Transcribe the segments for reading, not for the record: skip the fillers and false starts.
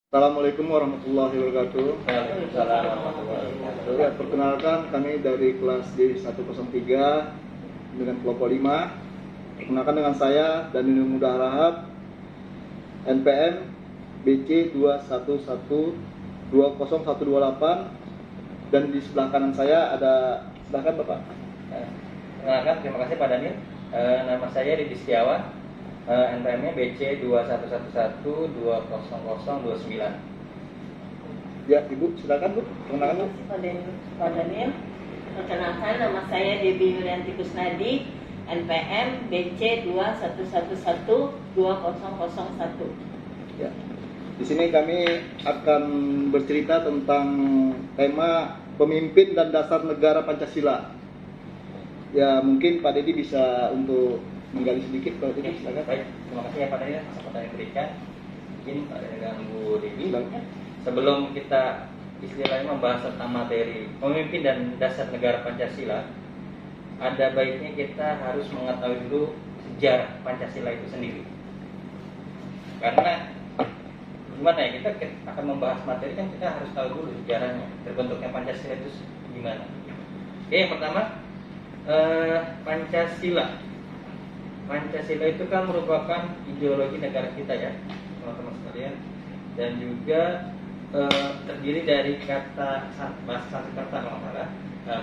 Assalamualaikum warahmatullahi wabarakatuh. Waalaikumsalam warahmatullahi wabarakatuh. Ya, perkenalkan kami dari kelas D103 dengan kelompok 5. Perkenalkan dengan saya Danil Muda Rahab, NPM BC 211200128, dan di sebelah kanan saya ada, silakan Bapak. Perkenalkan, terima kasih Pak Daniel. Nama saya Didi Setiawan, NPM-nya BC 211120029. Ya, Ibu, silakan Bu, perkenalkan Bu. Pak Daniel, perkenalkan nama saya Debbie Yulianti Kusnadi, NPM BC 211120001. Ya. Di sini kami akan bercerita tentang tema pemimpin dan dasar negara Pancasila. Ya, mungkin Pak Dedi bisa untuk menggali sedikit, Pak Dedi, silakan. Baik, terima kasih ya Pak Daniel kesempatan yang diberikan. Mungkin Pak Daniel dan Bu Dewi, Silakan. sebelum kita istilahnya membahas tentang materi pemimpin dan dasar negara Pancasila, ada baiknya kita harus mengetahui dulu sejarah Pancasila itu sendiri. Karena gimana ya, kita akan membahas materi kan kita harus tahu dulu sejarahnya, terbentuknya Pancasila itu gimana. Oke, yang pertama, Pancasila itu kan merupakan ideologi negara kita ya, teman-teman sekalian, dan juga terdiri dari kata bahasa Sanskerta kalau nggak salah,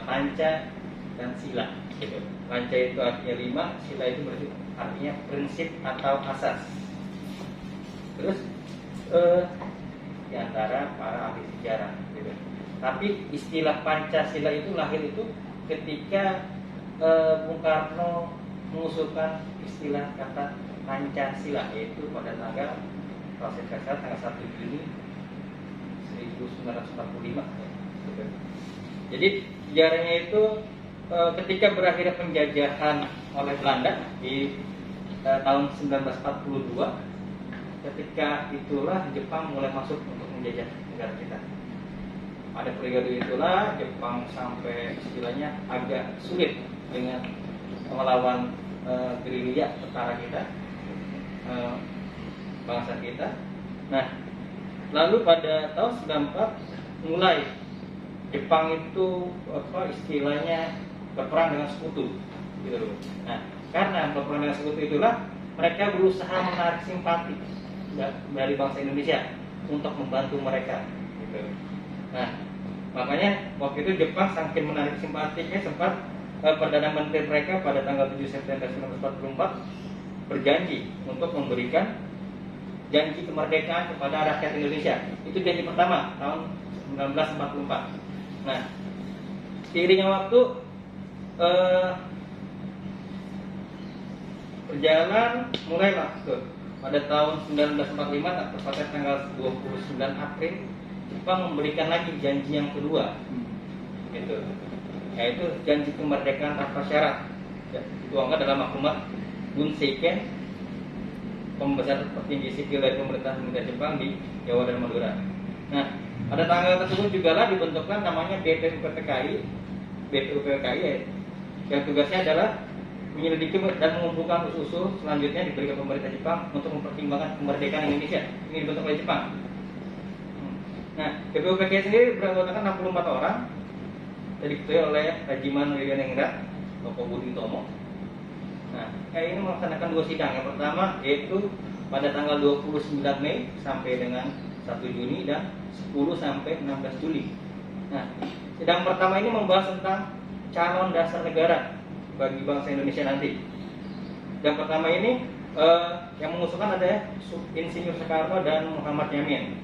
panca dan sila. Gitu. Panca itu artinya 5, sila itu berarti artinya prinsip atau asas. Terus di antara para ahli sejarah. Gitu. Tapi istilah Pancasila itu lahir itu ketika Bung Karno mengusulkan istilah kata Pancasila, yaitu pada tanggal, kalau saya tidak salah, tanggal 1 Juni 1945. Jadi sejarahnya itu ketika berakhir penjajahan oleh Belanda di tahun 1942, ketika itulah Jepang mulai masuk untuk menjajah negara kita. Pada periode itulah Jepang sampai istilahnya agak sulit dengan melawan gerilya tentara kita, bangsa kita. Nah, lalu pada tahun 94 mulai Jepang itu istilahnya berperang dengan sekutu, gitu loh. Nah, karena berperang dengan sekutu itulah mereka berusaha menarik simpati dari bangsa Indonesia untuk membantu mereka, gitu. Nah, makanya waktu itu Jepang saking menarik simpatinya sempat Perdana Menteri mereka pada tanggal 7 September 1944 berjanji untuk memberikan janji kemerdekaan kepada rakyat Indonesia. Itu janji pertama tahun 1944. Nah, seiringnya waktu berjalan, mulailah pada tahun 1945 tepatnya tanggal 29 April Jepang memberikan lagi janji yang kedua, gitu, yaitu janji kemerdekaan tanpa syarat. Dituangkan dalam maklumat Bunseiken, pembebasan petinggi sipil dari pemerintahan militer Jepang di Jawa dan Madura. Nah, pada tanggal tersebut juga lah dibentukkan namanya BPUPPKI yang tugasnya adalah menyelidiki dan mengumpulkan usul-usul selanjutnya diberikan pemerintah Jepang untuk mempertimbangkan kemerdekaan Indonesia. Ini dibentuk oleh Jepang. Nah, BPUPKI sendiri beranggotakan 64 orang, diketuai oleh Rajiman Wiwiyaningrat, Bapak Budi Utomo. Nah, ini melaksanakan 2 sidang. Yang pertama yaitu pada tanggal 29 Mei sampai dengan 1 Juni dan 10 sampai 16 Juli. Nah, sidang pertama ini membahas tentang calon dasar negara bagi bangsa Indonesia nanti. Yang pertama ini yang mengusulkan ada Insinyur Soekarno dan Muhammad Yamin.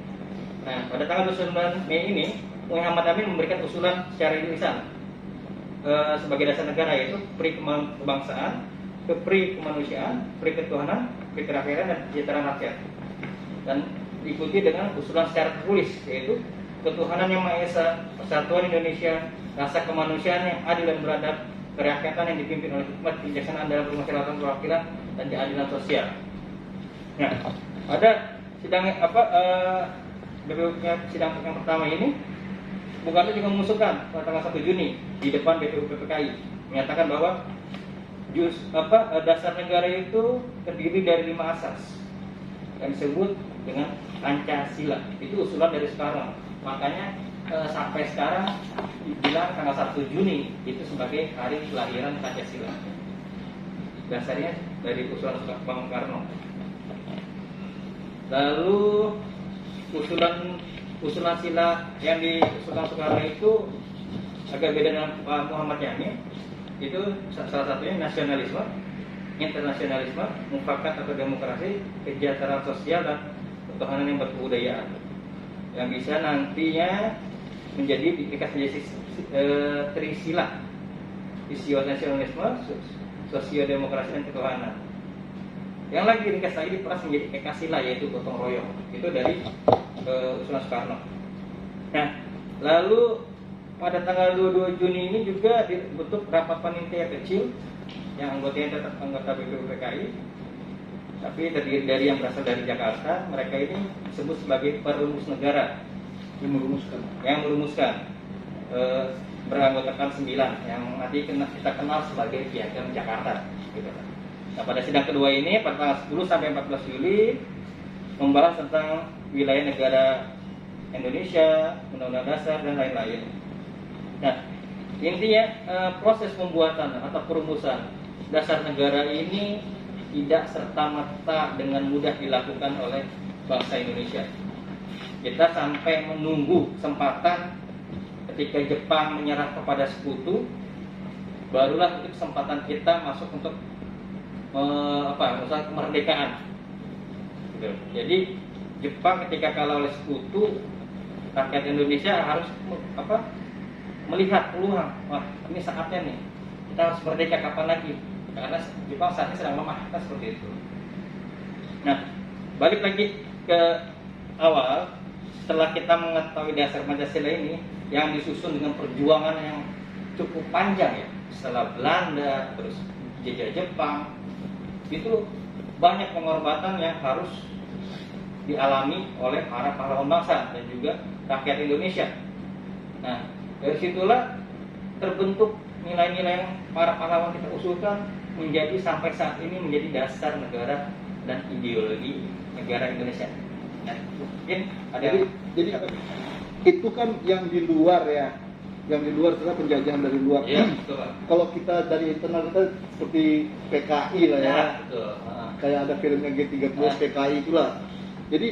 Nah, pada tanggal 29 Mei ini Muhammad Yamin memberikan usulan secara lisan sebagai dasar negara, yaitu pri kebangsaan, pri kemanusiaan, pri ketuhanan, pri kerakyatan, dan kesejahteraan rakyat. Dan diikuti dengan usulan secara tertulis, yaitu ketuhanan yang Maha Esa, persatuan Indonesia, rasa kemanusiaan yang adil dan beradab, kerakyatan yang dipimpin oleh hikmat, kebijaksanaan dalam permusyawaratan perwakilan, dan keadilan sosial. Nah, pada sidang sidang yang pertama ini, Bung Karno juga mengusulkan pada tanggal 1 Juni di depan BPUPPKI menyatakan bahwa dasar negara itu terdiri dari 5 asas yang disebut dengan Pancasila. Itu usulan dari sekarang. Makanya sampai sekarang dibilang tanggal 1 Juni itu sebagai hari kelahiran Pancasila. Dasarnya dari usulan Bung Karno. Lalu usulan sila yang diusulkan Soekarno itu agak beda dengan Pak Muhammad Yamin. Itu salah satunya nasionalisme, internasionalisme, mufakat atau demokrasi, kesejahteraan sosial dan ketahanan yang berkebudayaan, yang bisa nantinya dikasih menjadi trisila, visio nasionalisme, sosiodemokrasi dan ketahanan. Yang lagi ringkas lagi diperas menjadi ekasila, yaitu gotong royong. Itu dari usulan Soekarno. Nah, lalu pada tanggal 22 Juni ini juga dibentuk rapat panitia kecil yang anggotanya tetap anggota BPUPKI, tapi terdiri dari yang berasal dari Jakarta. Mereka ini disebut sebagai perumus negara yang merumuskan beranggotakan 9 yang nanti kita kenal sebagai Piagam Jakarta gitu. Nah, pada sidang kedua ini pada tanggal 10 sampai 14 Juli membahas tentang wilayah negara Indonesia, Undang-Undang Dasar dan lain-lain. Nah, intinya proses pembuatan atau perumusan dasar negara ini tidak serta-merta dengan mudah dilakukan oleh bangsa Indonesia. Kita sampai menunggu kesempatan ketika Jepang menyerah kepada sekutu, barulah itu kesempatan kita masuk untuk usaha kemerdekaan. Gitu. Jadi Jepang ketika kalah oleh sekutu, rakyat Indonesia harus melihat peluang, wah ini saatnya nih, kita harus merdeka kapan lagi, karena Jepang saat ini sedang lemah, kan seperti itu. Nah, balik lagi ke awal, setelah kita mengetahui dasar Pancasila ini yang disusun dengan perjuangan yang cukup panjang ya, setelah Belanda, terus jajah Jepang, itu banyak pengorbanan yang harus dialami oleh para pahlawan bangsa dan juga rakyat Indonesia. Nah, dari situlah terbentuk nilai-nilai yang para pahlawan kita usulkan menjadi sampai saat ini menjadi dasar negara dan ideologi negara Indonesia. Nah, mungkin ada jadi itu kan yang di luar ya, yang di luar adalah penjajahan dari luar. Iya, betul, Pak. Kalau kita dari internal kita seperti PKI lah ya, Ya, betul. kayak ada filmnya G30 PKI itulah. Jadi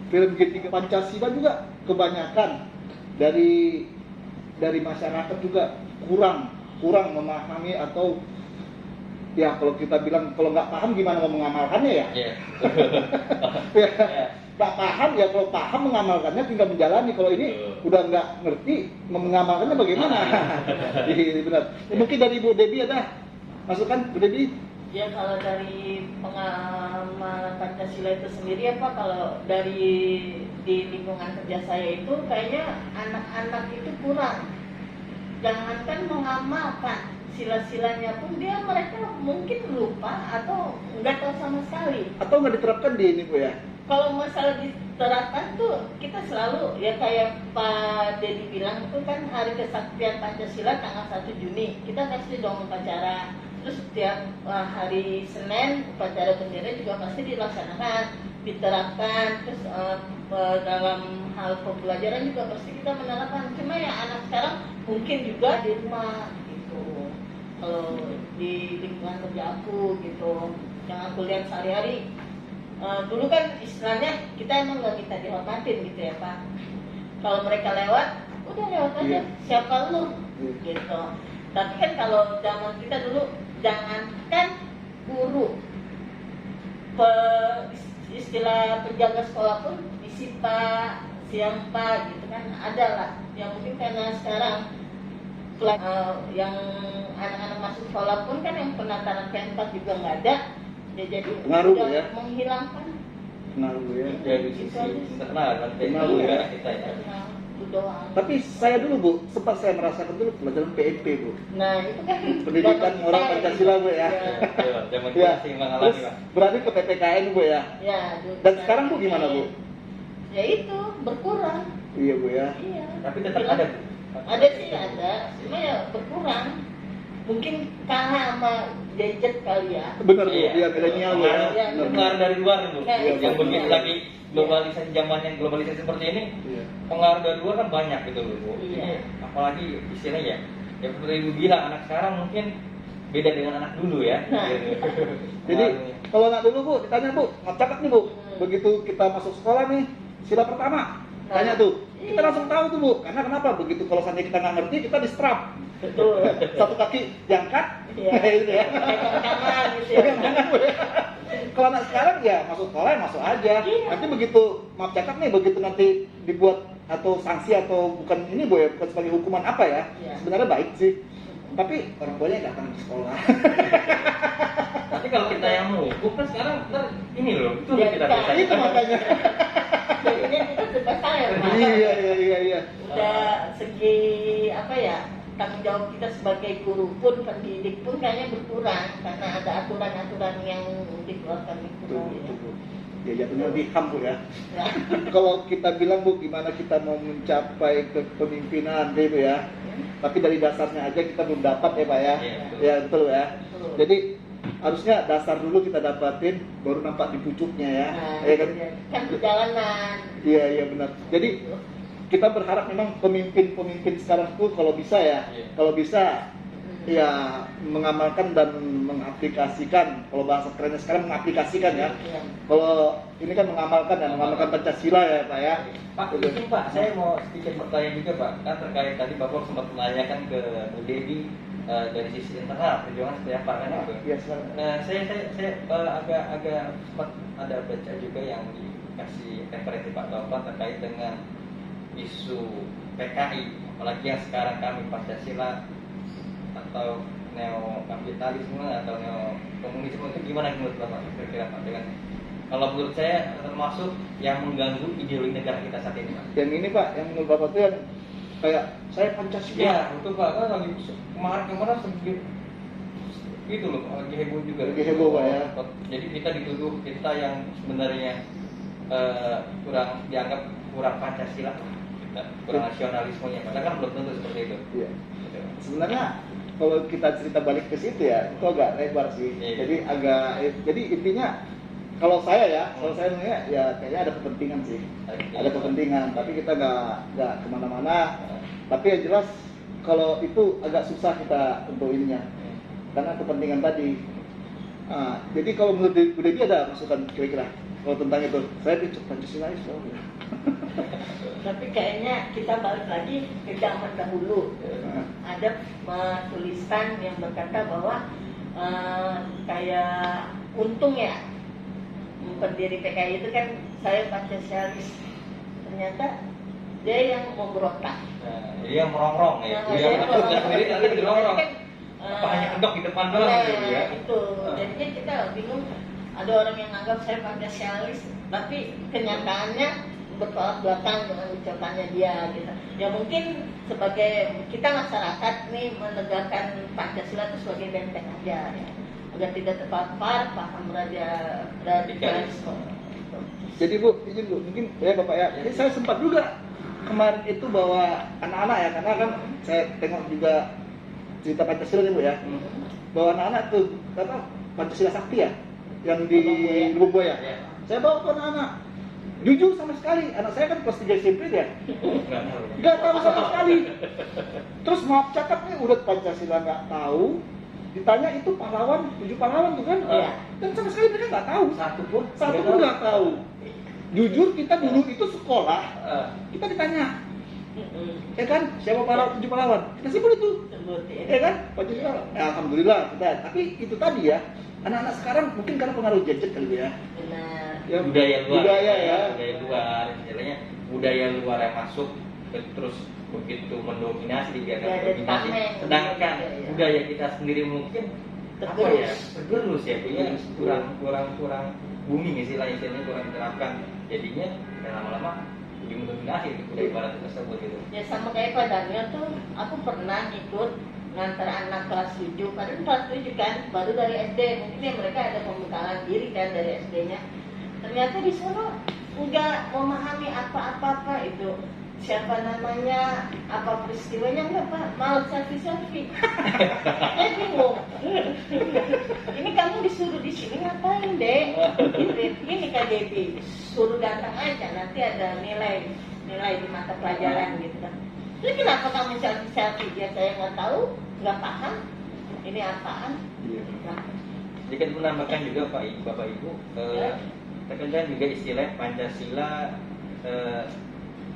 film G3 Pancasila juga kebanyakan dari masyarakat juga kurang memahami, atau ya kalau kita bilang kalau nggak paham gimana mau mengamalkannya ya? Iya. Ya, nggak paham ya, kalau paham mengamalkannya tinggal menjalani. Kalau ini udah nggak ngerti mengamalkannya bagaimana? Iya benar. Mungkin dari Bu Debbie ada masukan, Bu Debbie? Ya kalau dari pengalaman Pancasila itu sendiri apa, kalau dari di lingkungan kerja saya itu kayaknya anak-anak itu kurang. Jangankan mengamalkan sila-silanya pun mereka mungkin lupa atau nggak tahu sama sekali. Atau nggak diterapkan di ini Bu ya? Kalau masalah diterapkan tuh kita selalu ya kayak Pak Dedi bilang itu kan hari kesaktian Pancasila tanggal 1 Juni kita pasti dong upacara. Terus setiap hari Senin upacara bendera juga pasti dilaksanakan, diterapkan. Terus dalam hal pembelajaran juga pasti kita menerapkan. Cuma ya anak sekarang mungkin juga di rumah gitu. Kalau di lingkungan kerja aku gitu, yang aku lihat sehari-hari. Dulu kan istilahnya kita emang nggak minta dihormatin gitu ya Pak. Kalau mereka lewat, udah lewat aja. Siapa lu? Gitu. Tapi kan kalau zaman kita dulu, jangankan guru, istilah penjaga sekolah pun disita, siapa gitu kan ada lah. Yang mungkin karena sekarang yang anak-anak masuk sekolah pun kan yang penataran P4 juga nggak ada. Ya, jadi pengaruh udah ya, menghilangkan pengaruh ya, dari sisi internal dan pengaruh ya kita ya. Doang. Tapi saya dulu Bu, sempat saya merasakan dulu pelajaran PMP Bu. Nah itu kan Pendidikan Moral Pancasila Bu ya. Zaman Ya. masih Terus mengalami Pak. berarti ke PPKN Bu ya. Ya. Dan sekarang Bu gimana Bu? Ya itu berkurang. Iya Bu ya. Iya. Tapi tetap ada. Ada sih ada, cuma ya berkurang. Mungkin kalah sama gadget kali ya. Benar Bu, iya milenial Bu ya. Iya, Benar, Pengaruh dari luar Bu. Iya, Yang iya. begitu lagi globalisasi zamannya globalisasi seperti ini, Iya. pengaruh dari luar kan banyak gitu loh Bu. Iya. Ini apalagi istilahnya ya seperti Ibu bilang, anak sekarang mungkin beda dengan anak dulu ya. Nah. Gitu. Jadi Pengaruhnya. kalau anak dulu Bu, ditanya Bu, ngacak nih Bu. Hmm. Begitu kita masuk sekolah nih, sila pertama, tanya tuh. Kita Iya. langsung tahu tuh Bu, karena kenapa? Begitu kalau seandainya kita nggak ngerti, kita di strap. Betul. Satu kaki diangkat, Iya. kayak gitu ya. Pegang tangan gitu ya. Pegang tangan, Bu, ya. Kalau anak sekarang ya masuk sekolah ya masuk aja. Iya. Nanti begitu maaf cakap nih, begitu nanti dibuat atau sanksi atau bukan ini Bu ya, bukan sebagai hukuman apa ya? Iya. Sebenarnya baik sih. Tapi orang tuanya datang ke sekolah. Tapi kalau kita yang mau hukum kan sekarang ntar ini loh, itu Iya, kita kita- bisa. Itu makanya. Jadinya kita serba salah Pak. Iya. Udah segi apa ya, tanggung jawab kita sebagai guru pun, pendidik pun kayaknya berkurang karena ada aturan-aturan yang dikeluarkan itu. Betul, Bu. Ya jatuhnya lebih ham Bu ya. Ya. Kalau kita bilang Bu, gimana kita mau mencapai kepemimpinan gitu ya. Tapi dari dasarnya aja kita belum dapat ya Pak ya. Iya, betul. Ya betul ya. Betul. Jadi harusnya dasar dulu kita dapatin, baru nampak di pucuknya ya. Nah, Ya kan? kan perjalanan. Iya benar. Jadi kita berharap memang pemimpin-pemimpin sekarang tuh kalau bisa ya, Iya. kalau bisa ya mengamalkan dan mengaplikasikan, kalau bahasa kerennya sekarang mengaplikasikan ya. Iya. Kalau ini kan mengamalkan dan mengamalkan Pancasila ya Pak ya. Pak, ini Pak, saya mau sedikit bertanya juga Pak, kan terkait tadi Bapak sempat menanyakan ke Bu Devi dari sisi internal perjuangan seperti apa kan itu. Iya sekarang. Nah, saya agak sempat ada baca juga yang dikasih referensi Pak Taufan terkait dengan isu PKI, apalagi yang sekarang kami Pancasila atau neo kapitalisme atau neo komunisme itu gimana menurut Bapak kira-kira Pak dengan kalau menurut saya termasuk yang mengganggu ideologi negara kita saat ini Pak. Yang ini Pak, yang menurut Bapak tuh yang kayak saya Pancasila. Iya, betul Pak. Kan lagi kemarin sedikit gitu loh, lagi heboh juga. Lagi heboh, Pak, ya. Jadi kita dituduh kita yang sebenarnya kurang dianggap kurang Pancasila, kita kurang nasionalismenya. Padahal kan belum tentu seperti itu. Iya. Sebenarnya kalau kita cerita balik ke situ ya, itu agak lebar sih. Iya. Jadi intinya kalau saya melihat ya kayaknya ada kepentingan sih. Ada kepentingan, tapi kita nggak kemana-mana. Tapi yang jelas kalau itu agak susah kita tentuinnya karena kepentingan tadi. Jadi kalau menurut Bu Devi ada masukan kira-kira kalau tentang itu? Saya di Pancasilais soalnya. Tapi kayaknya kita balik lagi ke zaman dahulu. Ada tulisan yang berkata bahwa kayak Untung ya, pendiri PKI itu kan saya Pancasialis. Ternyata dia yang memberontak. Dia yang merongrong ya. Nah, Dia yang merongrong. merongrong sendiri tapi dirongrong. Kan, Apa hanya kedok di depan doang gitu ya? Itu. Jadinya kita bingung. Ada orang yang anggap saya Pancasialis, tapi kenyataannya bertolak belakang dengan ucapannya dia gitu. Ya mungkin sebagai kita masyarakat nih menegakkan Pancasila itu sebagai benteng aja ya. Agar tidak terpapar paham radikalisme. Jadi Bu, izin Bu, mungkin ya Bapak ya. Jadi saya sempat juga kemarin itu bawa anak-anak ya, karena kan saya tengok juga cerita Pancasila nih Bu ya. Bawa anak-anak tuh kata Pancasila Sakti ya, yang di Lubboya. Ya. Saya bawa ke anak-anak. Jujur sama sekali, anak saya kan kelas 3 SMP ya. Nggak tahu. Nggak tahu sama sekali. Terus maaf cakap nih udah Pancasila nggak tahu. Ditanya itu pahlawan, 7 pahlawan tuh kan? Iya. Dan sama sekali mereka nggak tahu. Satu pun Nggak tahu. Jujur kita dulu itu sekolah, kita ditanya, ya kan? Siapa pahlawan 7 pahlawan? Kita sebut itu, Sebut ya ya. kan? Pancasila. Ya, alhamdulillah kita. Tapi itu tadi ya, anak-anak sekarang mungkin karena pengaruh gadget kali ya. Benar. Ya, budaya luar budaya ya. budaya luar istilahnya budaya luar yang masuk terus begitu mendominasi dibiarkan Ya, mendominasi tameng. sedangkan Ya. budaya kita sendiri mungkin apa ya tergerus ya punya kurang booming istilahnya kurang diterapkan jadinya ya lama-lama lebih mendominasi itu budaya barat tersebut gitu. Ya sama kayak Pak Daniel tuh, aku pernah ikut ngantar anak kelas 7, padahal kelas 7 kan, baru dari SD, mungkin ya mereka ada pembekalan diri kan dari SD-nya. Ternyata di sana nggak memahami apa-apa itu siapa namanya, apa peristiwanya, nggak Pak, malah selfie. Saya bingung. Ini kamu disuruh di sini ngapain, Dek? Ini Kak Debbie, suruh datang aja, nanti ada nilai di mata pelajaran gitu kan. Ini kenapa kamu selfie? Ya saya nggak tahu, nggak paham. Ini apaan? Nah, Jadi kan menambahkan juga Bapak Ibu, terkadang juga istilah Pancasila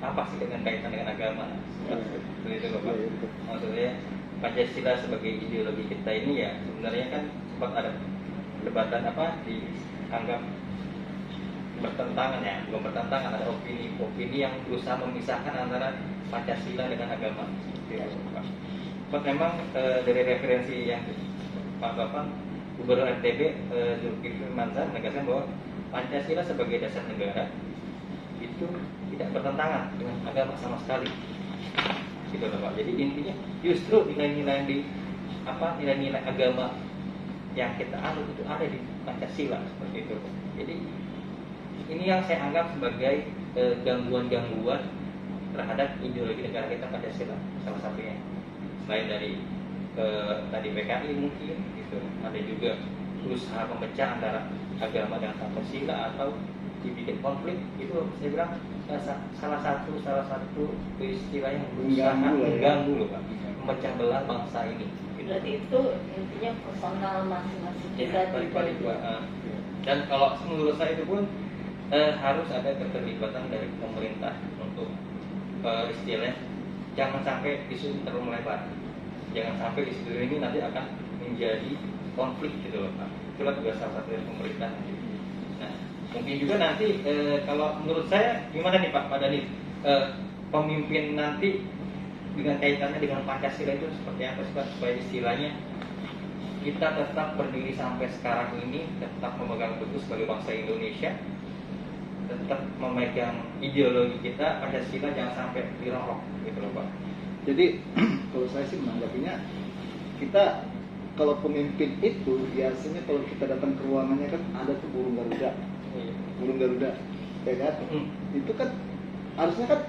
apa sih dengan kaitan dengan agama? Seperti itu Bapak. Maksudnya Pancasila sebagai ideologi kita ini ya sebenarnya kan sempat ada perdebatan dianggap bertentangan ya, bukan bertentangan, ada opini yang berusaha memisahkan antara Pancasila dengan agama. Seperti itu Bapak. Sempat memang dari referensi yang Bapak Gubernur NTB Zulkifli Mansur menegaskan bahwa Pancasila sebagai dasar negara itu tidak bertentangan dengan agama sama sekali, gitu loh Pak. Jadi intinya justru nilai-nilai nilai-nilai agama yang kita anut itu ada di Pancasila seperti itu. Jadi ini yang saya anggap sebagai gangguan-gangguan terhadap ideologi negara kita Pancasila salah satunya. Selain dari tadi PKI mungkin gitu, ada juga berusaha memecah antara agama dan Pancasila atau dibikin konflik, itu saya bilang salah satu istilah yang berusaha mengganggu loh Pak, memecah belah bangsa ini. Gitu. berarti itu intinya personal masing-masing Ya, pribadi. Dan kalau menurut saya itu pun harus ada keterlibatan dari pemerintah untuk istilahnya jangan sampai isu ini terlalu melebar. Jangan sampai isu ini nanti akan menjadi konflik gitu loh Pak. Itulah juga salah satu dari pemerintah. Nah, mungkin juga nanti kalau menurut saya gimana nih Pak Dhani, pemimpin nanti dengan kaitannya dengan Pancasila itu seperti apa sih Pak, supaya istilahnya kita tetap berdiri sampai sekarang ini, tetap memegang teguh sebagai bangsa Indonesia, tetap memegang ideologi kita Pancasila, jangan sampai dirorok gitu loh Pak. Jadi kalau saya sih menanggapinya, kita kalau pemimpin itu biasanya kalau kita datang ke ruangannya kan ada tuh burung Garuda, ya kan? Itu kan harusnya kan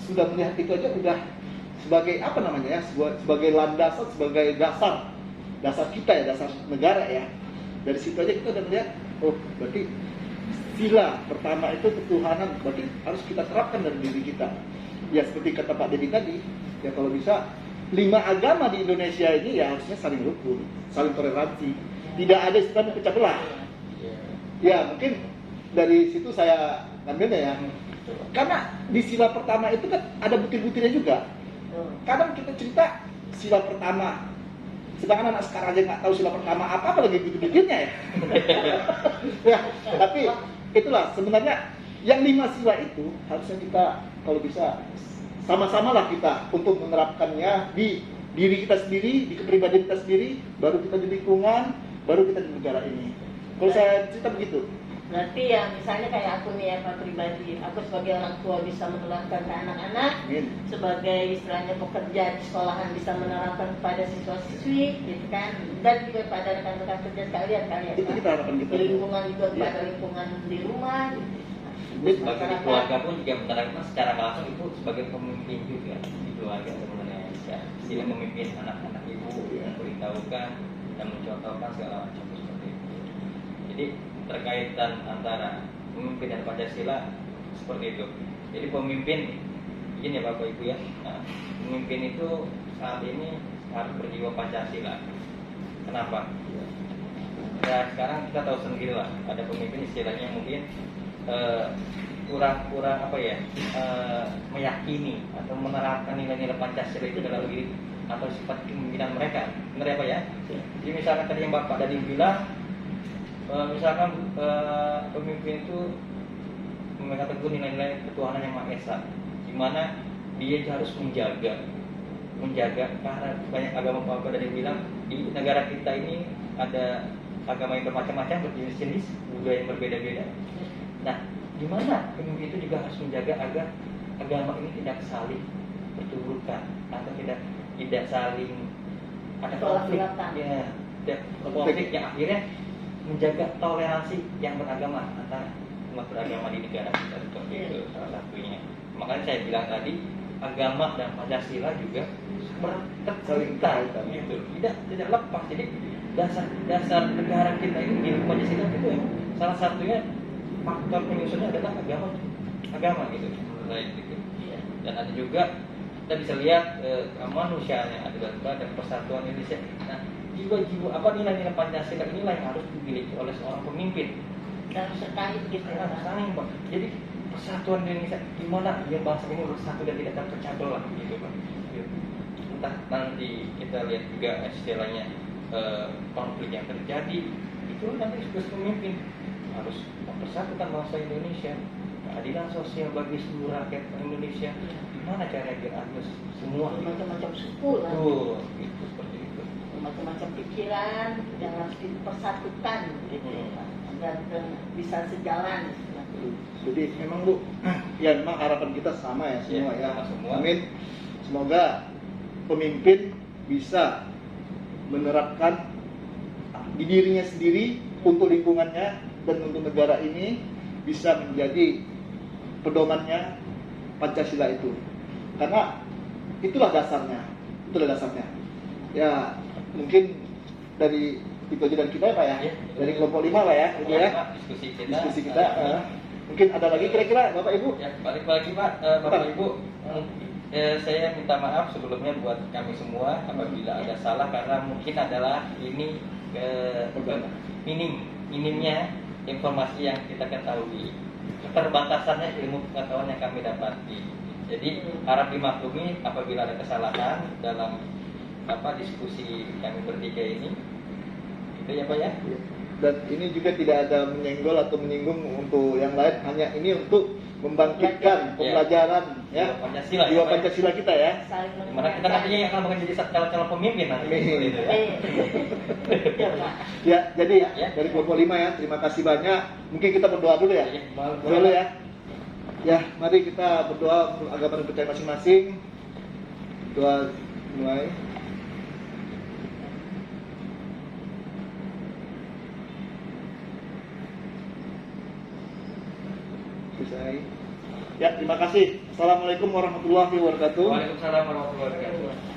sudah melihat itu aja udah sebagai apa namanya ya, sebagai landasan, sebagai dasar kita ya, dasar negara ya. Dari situ aja kita udah melihat, oh berarti sila pertama itu ketuhanan, berarti harus kita terapkan dari diri kita. Ya seperti kata Pak Deddy tadi, ya kalau bisa 5 agama di Indonesia ini ya harusnya saling rukun, saling toleransi, tidak ada istilah pecah belah. Ya mungkin dari situ saya ambilnya ya, karena di sila pertama itu kan ada butir-butirnya juga. Kadang kita cerita sila pertama, sedangkan anak sekarang aja nggak tahu sila pertama apa, apalagi butir-butirnya ya. Ya, tapi itulah sebenarnya yang 5 sila itu harusnya kita kalau bisa sama-sama lah kita untuk menerapkannya di diri kita sendiri, di kepribadian kita sendiri, baru kita di lingkungan, baru kita di negara ini. Kalau saya cerita begitu. Berarti ya misalnya kayak aku nih ya Pak pribadi, aku sebagai orang tua bisa menerapkan ke anak-anak, sebagai istilahnya pekerja di sekolahan bisa menerapkan kepada siswa-siswi, gitu kan, dan juga pada rekan-rekan kerja sekalian Itu kita harapkan gitu. di lingkungan juga pada lingkungan di rumah. Ibu sebagai di keluarga pun juga menerapkan secara langsung itu sebagai pemimpin juga di keluarga sebenarnya ya. Jadi memimpin anak-anak ibu, memberitahukan dan mencontohkan segala macam seperti itu. Jadi terkaitan antara pemimpin dan Pancasila seperti itu. Jadi pemimpin, izin ya Bapak Ibu ya, nah, pemimpin itu saat ini harus berjiwa Pancasila. Kenapa? Ya sekarang kita tahu sendiri lah, ada pemimpin istilahnya mungkin kurang apa ya, meyakini atau menerapkan nilai-nilai Pancasila itu dalam diri atau sifat kepemimpinan mereka. Benar ya Pak ya? Jadi misalkan tadi yang Bapak Dhani bilang, misalkan pemimpin itu memegang teguh nilai-nilai ketuhanan yang Maha Esa, di mana dia harus menjaga karena banyak agama Bapak Dhani bilang di negara kita ini ada agama yang bermacam-macam, berjenis-jenis, budaya yang berbeda-beda. Nah, di mana pemimpin itu juga harus menjaga agar agama ini tidak saling bertuburkan atau tidak saling ada konflik, ya, konflik yang akhirnya menjaga toleransi yang beragama antara umat beragama di negara kita seperti itu salah satunya. Makanya saya bilang tadi agama dan Pancasila juga berkaitan gitu, tidak lepas. Jadi dasar negara kita ini di Pancasila itu ya, salah satunya faktor penyusunnya adalah agama gitu. Gitu. Dan ada juga kita bisa lihat kemanusiaan yang ada dalam persatuan Indonesia. Nah, jiwa-jiwa nilai-nilai Pancasila inilah yang harus dimiliki oleh seorang pemimpin. Dan sekali gitu ya. Saling, Pak. Jadi persatuan Indonesia gimana yang bangsa ini bersatu dan tidak terpecah belah gitu, Pak. Gitu. Entah nanti kita lihat juga istilahnya konflik yang terjadi, itu nanti sebagai pemimpin harus mempersatukan bangsa Indonesia, keadilan sosial bagi seluruh rakyat Indonesia. Gimana caranya biar adil semua? Macam-macam suku lah. Gitu seperti itu. Macam-macam pikiran yang harus dipersatukan gitu dan bisa sejalan. Jadi memang Bu, ya memang harapan kita sama ya semua ya. Semua. Amin. Semoga pemimpin bisa menerapkan di dirinya sendiri untuk lingkungannya dan untuk negara ini bisa menjadi pedomannya Pancasila itu. Karena itulah dasarnya. Ya, mungkin dari itu aja dari kita ya Pak ya. Dari kelompok 5 Pak ya, itu ya. Diskusi kita. Mungkin ada lagi kira-kira Bapak Ibu? Ya, balik lagi Pak, Bapak Ibu. Saya minta maaf sebelumnya buat kami semua apabila ada salah karena mungkin adalah ini minimnya informasi yang kita ketahui, keterbatasannya ilmu pengetahuan yang kami dapati. Jadi harap dimaklumi apabila ada kesalahan dalam diskusi kami bertiga ini. Itu ya Pak ya. Dan ini juga tidak ada menyenggol atau menyinggung untuk yang lain, hanya ini untuk membangkitkan pembelajaran ya jiwa Pancasila kita ya. Dimana kita nantinya akan menjadi calon pemimpin nanti. Gitu, ya. Ya, jadi dari kelompok 5 ya, terima kasih banyak. Mungkin kita berdoa dulu ya. Dulu ya. Ya, mari kita berdoa untuk agama dan percaya masing-masing. Doa mulai. Selesai. Ya, terima kasih. Assalamualaikum warahmatullahi wabarakatuh. Waalaikumsalam warahmatullahi wabarakatuh.